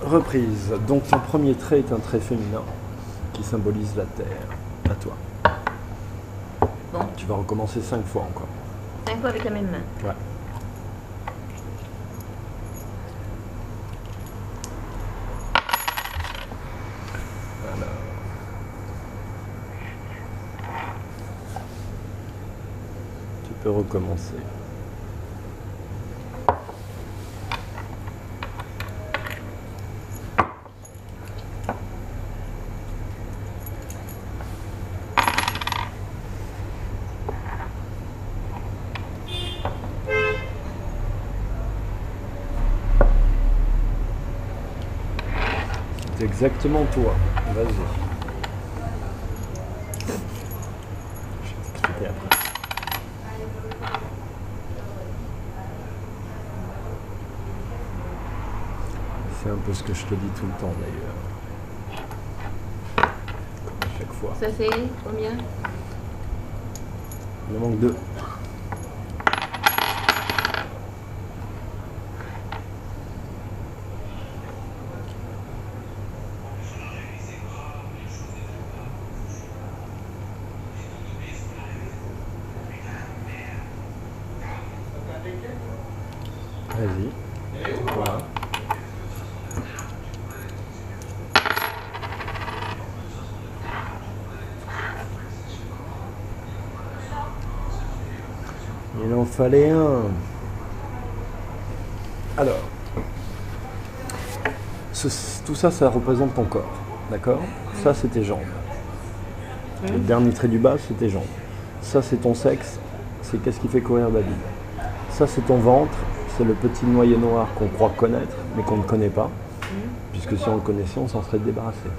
Reprise. Donc ton premier trait est un trait féminin qui symbolise la terre. À toi. Bon, Tu vas recommencer 5 fois encore. 5 fois avec la même main. Ouais. Alors. Tu peux recommencer. C'est exactement toi. Vas-y. Je vais t'expliquer après. C'est un peu ce que je te dis tout le temps d'ailleurs. Comme à chaque fois. Ça c'est combien? Il en manque 2. Vas-y. Voilà. Il en fallait un. Alors, tout ça, ça représente ton corps. D'accord? Ça, c'est tes jambes. Le dernier trait du bas, c'est tes jambes. Ça, c'est ton sexe. C'est qu'est-ce qui fait courir la vie. Ça, c'est ton ventre. C'est le petit noyau noir qu'on croit connaître, mais qu'on ne connaît pas. Puisque si on le connaissait, on s'en serait débarrassé.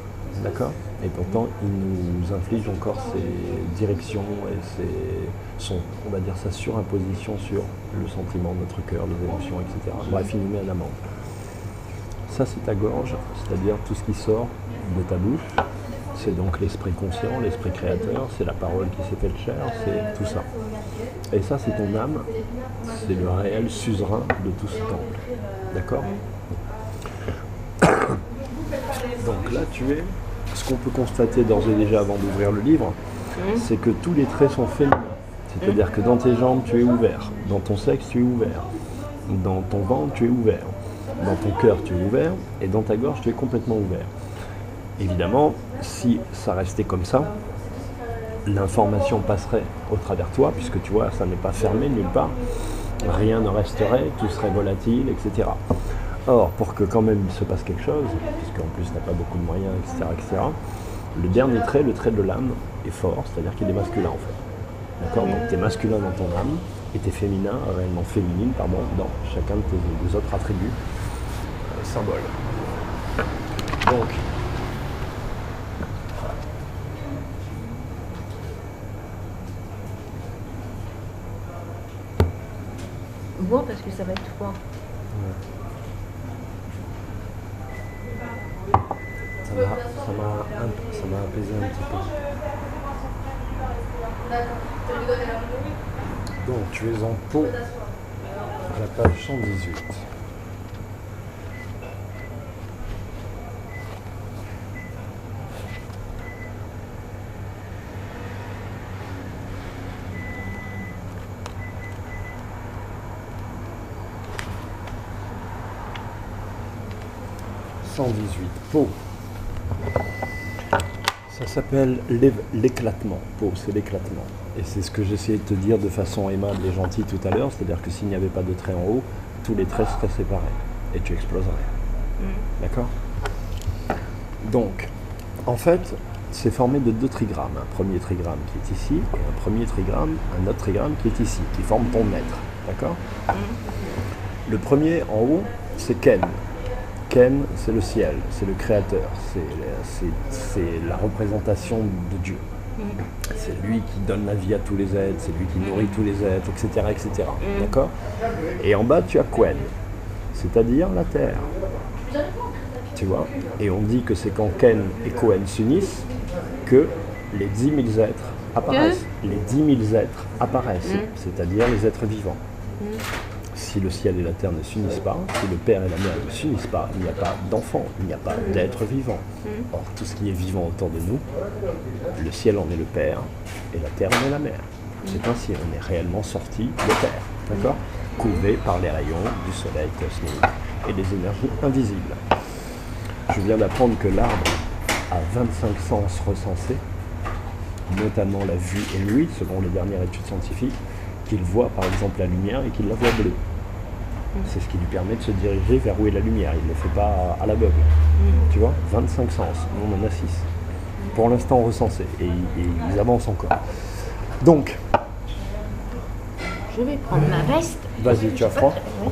D'accord? Et pourtant, il nous inflige encore ses directions et on va dire sa surimposition sur le sentiment, notre cœur, les émotions, etc. Bref, il nous met à l'amende. Ça, c'est ta gorge, c'est-à-dire tout ce qui sort de ta bouche. C'est donc l'esprit conscient, l'esprit créateur, c'est la parole qui s'est faite chair, c'est tout ça. Et ça, c'est ton âme, c'est le réel suzerain de tout ce temple. D'accord? Donc là, tu es... Ce qu'on peut constater d'ores et déjà avant d'ouvrir le livre, c'est que tous les traits sont féminins. C'est-à-dire que dans tes jambes, tu es ouvert. Dans ton sexe, tu es ouvert. Dans ton ventre, tu es ouvert. Dans ton cœur, tu es ouvert. Et dans ta gorge, tu es complètement ouvert. Évidemment, si ça restait comme ça, l'information passerait au travers de toi, puisque tu vois, ça n'est pas fermé nulle part. Rien ne resterait, tout serait volatile, etc. Or, pour que quand même il se passe quelque chose, puisqu'en plus tu n'as pas beaucoup de moyens, etc., le dernier trait, le trait de l'âme, est fort, c'est-à-dire qu'il est masculin en fait. D'accord? Donc tu es masculin dans ton âme, et tu es féminin, réellement féminine, pardon, dans chacun de tes autres attributs symboles. Donc, Bon, parce que ça va être froid. Ça m'a apaisé un petit peu. Donc tu es en peau à la page 118. Peau. Ça s'appelle l'éclatement. Peau, c'est l'éclatement. Et c'est ce que j'essayais de te dire de façon aimable et gentille tout à l'heure, c'est-à-dire que s'il n'y avait pas de trait en haut, tous les traits seraient séparés et tu exploserais. D'accord? Donc, en fait, c'est formé de 2 trigrammes. Un premier trigramme qui est ici et un premier trigramme, un autre trigramme qui est ici, qui forme ton être. D'accord? Le premier en haut, c'est Ken. Ken, c'est le ciel, c'est le créateur, c'est la représentation de Dieu. C'est lui qui donne la vie à tous les êtres, c'est lui qui nourrit tous les êtres, etc. etc. D'accord? Et en bas, tu as Quen, c'est-à-dire la terre. Tu vois? Et on dit que c'est quand Ken et Quen s'unissent que les 10 000 êtres apparaissent. Les 10 000 êtres apparaissent, c'est-à-dire les êtres vivants. Si le ciel et la terre ne s'unissent pas, si le père et la mère ne s'unissent pas, il n'y a pas d'enfant, il n'y a pas d'être vivant. Or, tout ce qui est vivant autour de nous, le ciel en est le père et la terre en est la mère. C'est ainsi, on est réellement sorti de terre, d'accord? Couvé par les rayons du soleil cosmique et des énergies invisibles. Je viens d'apprendre que l'arbre a 25 sens recensés, notamment la vue et l'ouïe, selon les dernières études scientifiques, qu'il voit par exemple la lumière et qu'il la voit bleue. C'est ce qui lui permet de se diriger vers où est la lumière. Il ne le fait pas à l'aveugle. Tu vois, 25 sens, nous on en a 6. Pour l'instant recensés, et ils avancent encore. Donc, je vais prendre ma veste. vas-y, tu as froid? Oui.